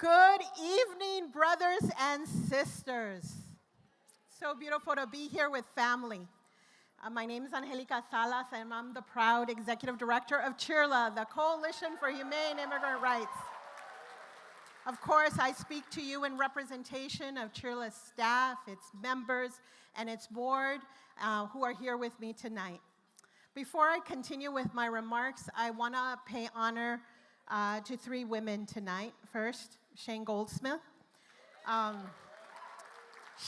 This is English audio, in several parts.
Good evening, brothers and sisters. So beautiful to be here with family. My name is Angélica Salas, and I'm the proud Executive Director of CHIRLA, the Coalition for Humane Immigrant Rights. Of course, I speak to you in representation of CHIRLA's staff, its members, and its board who are here with me tonight. Before I continue with my remarks, I want to pay honor to three women tonight. First, Shane Goldsmith.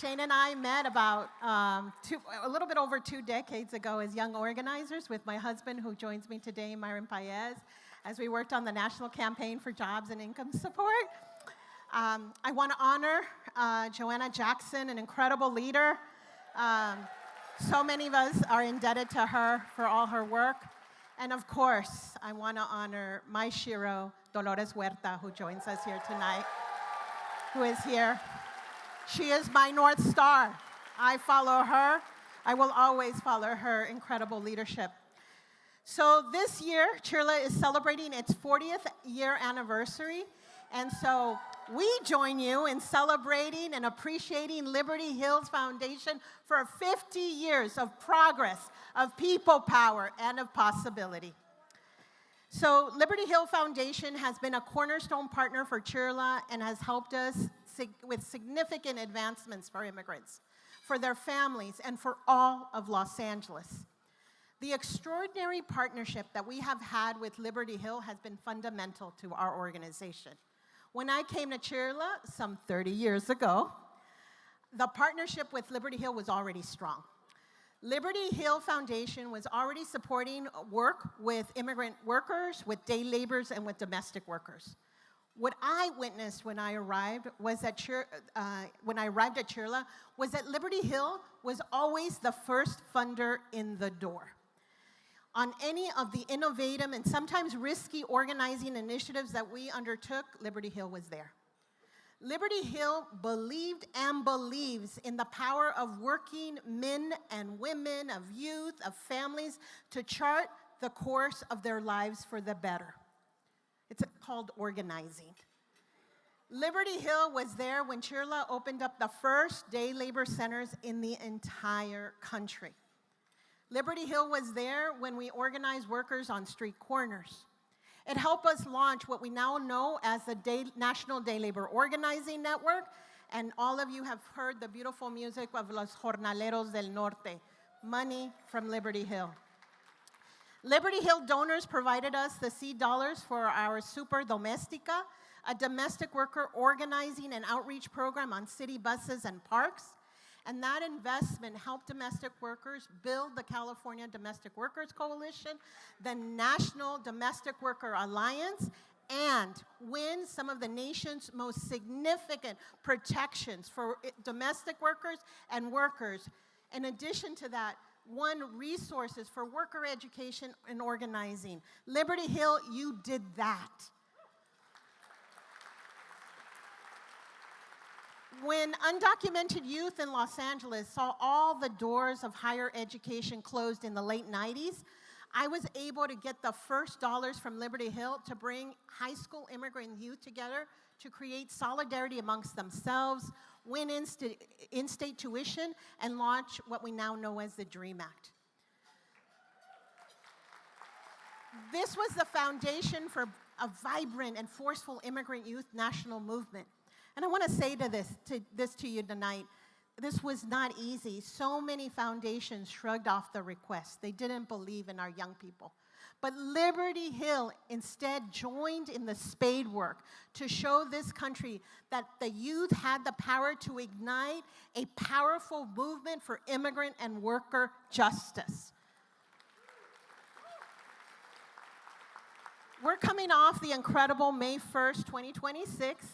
Shane and I met about a little bit over 2 decades ago as young organizers with my husband, who joins me today, Myron Paez, as we worked on the National Campaign for Jobs and Income Support. I want to honor Joanna Jackson, an incredible leader. So many of us are indebted to her for all her work. And of course, I want to honor my Shiro, Dolores Huerta, who joins us here tonight, who is here. She is my North Star. I follow her. I will always follow her incredible leadership. So this year, CHIRLA is celebrating its 40th year anniversary. And so we join you in celebrating and appreciating Liberty Hills Foundation for 50 years of progress, of people power, and of possibility. So Liberty Hill Foundation has been a cornerstone partner for CHIRLA and has helped us with significant advancements for immigrants, for their families, and for all of Los Angeles. The extraordinary partnership that we have had with Liberty Hill has been fundamental to our organization. When I came to CHIRLA some 30 years ago, the partnership with Liberty Hill was already strong. Liberty Hill Foundation was already supporting work with immigrant workers, with day laborers, and with domestic workers. What I witnessed when I arrived was that at CHIRLA was that Liberty Hill was always the first funder in the door. On any of the innovative and sometimes risky organizing initiatives that we undertook, Liberty Hill was there. Liberty Hill believed and believes in the power of working men and women, of youth, of families, to chart the course of their lives for the better. It's called organizing. Liberty Hill was there when CHIRLA opened up the first day labor centers in the entire country. Liberty Hill was there when we organized workers on street corners. It helped us launch what we now know as the National Day Labor Organizing Network, and all of you have heard the beautiful music of Los Jornaleros del Norte, money from Liberty Hill. Liberty Hill donors provided us the seed dollars for our Super Domestica, a domestic worker organizing and outreach program on city buses and parks. And that investment helped domestic workers build the California Domestic Workers Coalition, the National Domestic Worker Alliance, and win some of the nation's most significant protections for domestic workers and workers. In addition to that, won resources for worker education and organizing. Liberty Hill, you did that. When undocumented youth in Los Angeles saw all the doors of higher education closed in the late 90s, I was able to get the first dollars from Liberty Hill to bring high school immigrant youth together to create solidarity amongst themselves, win in-state tuition, and launch what we now know as the DREAM Act. This was the foundation for a vibrant and forceful immigrant youth national movement. And I want to say this to you tonight. This was not easy. So many foundations shrugged off the request. They didn't believe in our young people. But Liberty Hill instead joined in the spade work to show this country that the youth had the power to ignite a powerful movement for immigrant and worker justice. We're coming off the incredible May 1st, 2026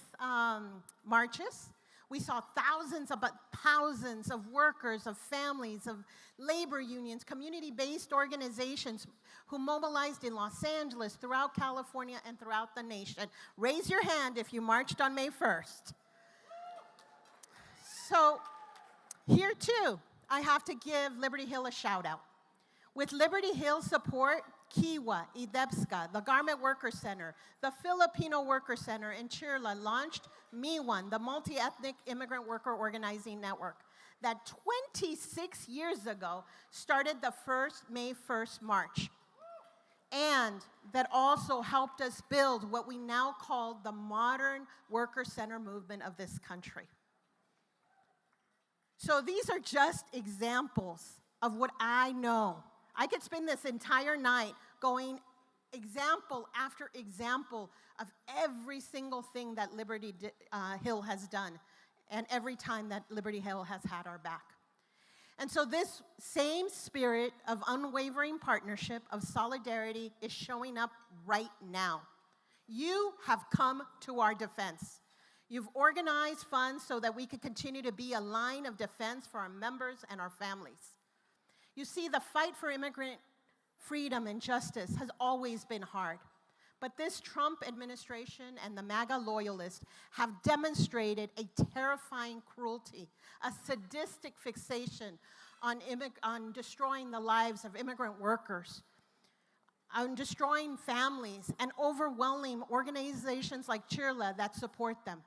marches. We saw thousands of workers, of families, of labor unions, community-based organizations who mobilized in Los Angeles, throughout California, and throughout the nation. Raise your hand if you marched on May 1st. So here, too, I have to give Liberty Hill a shout-out. With Liberty Hill's support, Kiwa, Idebska, the Garment Worker Center, the Filipino Worker Center, and CHIRLA launched MiOne, the Multi-Ethnic Immigrant Worker Organizing Network, that 26 years ago started the first May 1st March, and that also helped us build what we now call the modern worker center movement of this country. So these are just examples of what I know. I could spend this entire night going example after example of every single thing that Liberty Hill has done, and every time that Liberty Hill has had our back. And so this same spirit of unwavering partnership, of solidarity, is showing up right now. You have come to our defense. You've organized funds so that we could continue to be a line of defense for our members and our families. You see, the fight for immigrant freedom and justice has always been hard. But this Trump administration and the MAGA loyalists have demonstrated a terrifying cruelty, a sadistic fixation on destroying the lives of immigrant workers, on destroying families, and overwhelming organizations like CHIRLA that support them.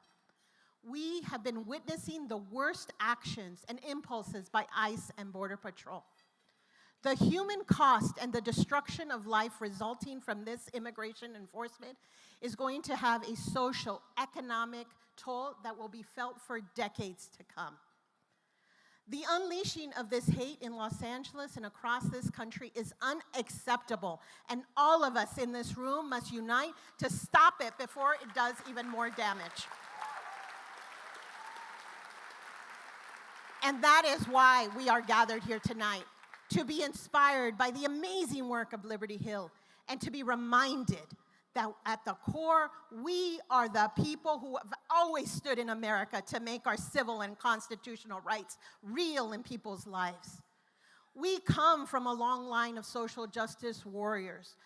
We have been witnessing the worst actions and impulses by ICE and Border Patrol. The human cost and the destruction of life resulting from this immigration enforcement is going to have a social, economic toll that will be felt for decades to come. The unleashing of this hate in Los Angeles and across this country is unacceptable, and all of us in this room must unite to stop it before it does even more damage. And that is why we are gathered here tonight, to be inspired by the amazing work of Liberty Hill and to be reminded that at the core, we are the people who have always stood in America to make our civil and constitutional rights real in people's lives. We come from a long line of social justice warriors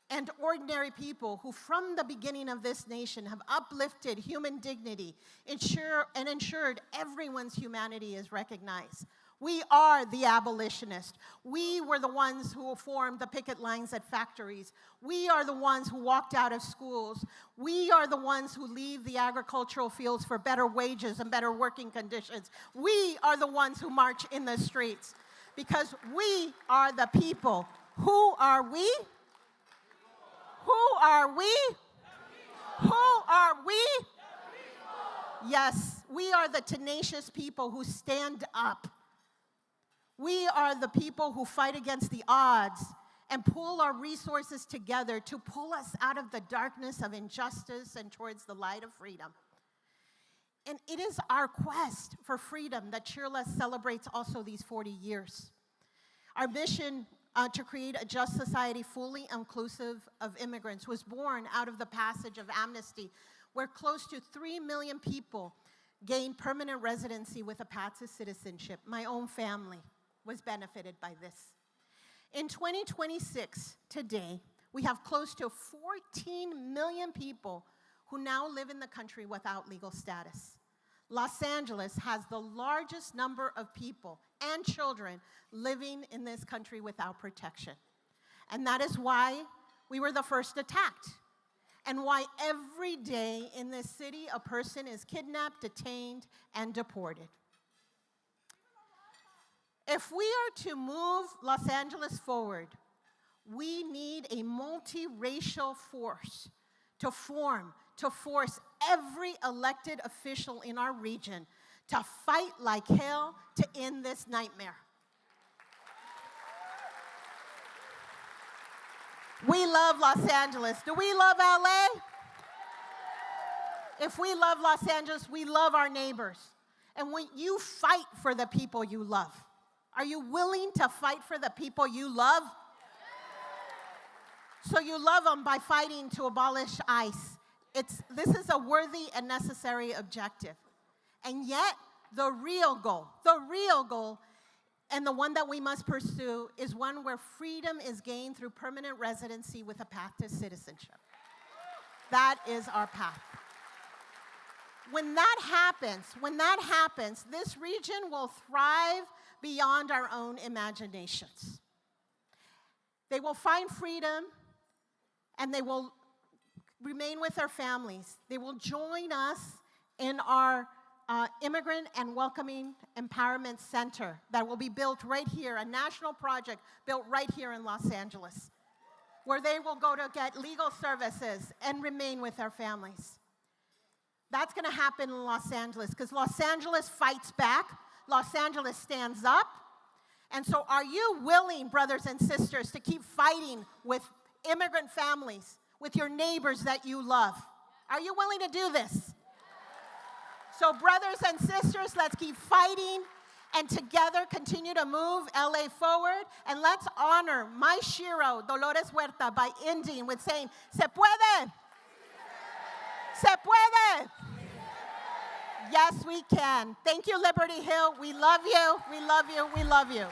and ordinary people who from the beginning of this nation have uplifted human dignity, ensured everyone's humanity is recognized. We are the abolitionists. We were the ones who formed the picket lines at factories. We are the ones who walked out of schools. We are the ones who leave the agricultural fields for better wages and better working conditions. We are the ones who march in the streets because we are the people. Who are we? Who are we? Who are we? Yes, we are the tenacious people who stand up. We are the people who fight against the odds and pull our resources together to pull us out of the darkness of injustice and towards the light of freedom. And it is our quest for freedom that CHIRLA celebrates also these 40 years. Our mission to create a just society fully inclusive of immigrants was born out of the passage of amnesty, where close to 3 million people gained permanent residency with a path to citizenship. My own family was benefited by this. In 2026, today, we have close to 14 million people who now live in the country without legal status. Los Angeles has the largest number of people and children living in this country without protection. And that is why we were the first attacked, and why every day in this city a person is kidnapped, detained, and deported. If we are to move Los Angeles forward, we need a multiracial force to force every elected official in our region to fight like hell to end this nightmare. We love Los Angeles. Do we love LA? If we love Los Angeles, we love our neighbors. And when you fight for the people you love, are you willing to fight for the people you love? So you love them by fighting to abolish ICE. This is a worthy and necessary objective. And yet, the real goal, and the one that we must pursue is one where freedom is gained through permanent residency with a path to citizenship. That is our path. When that happens, this region will thrive beyond our own imaginations. They will find freedom, and they will remain with their families. They will join us in our Immigrant and Welcoming Empowerment Center that will be built right here, a national project built right here in Los Angeles, where they will go to get legal services and remain with their families. That's going to happen in Los Angeles because Los Angeles fights back. Los Angeles stands up. And so are you willing, brothers and sisters, to keep fighting with immigrant families, with your neighbors that you love? Are you willing to do this? So brothers and sisters, let's keep fighting and together continue to move LA forward. And let's honor my Shiro, Dolores Huerta, by ending with saying, Se puede. Se puede. Yes, we can. Thank you, Liberty Hill. We love you. We love you. We love you.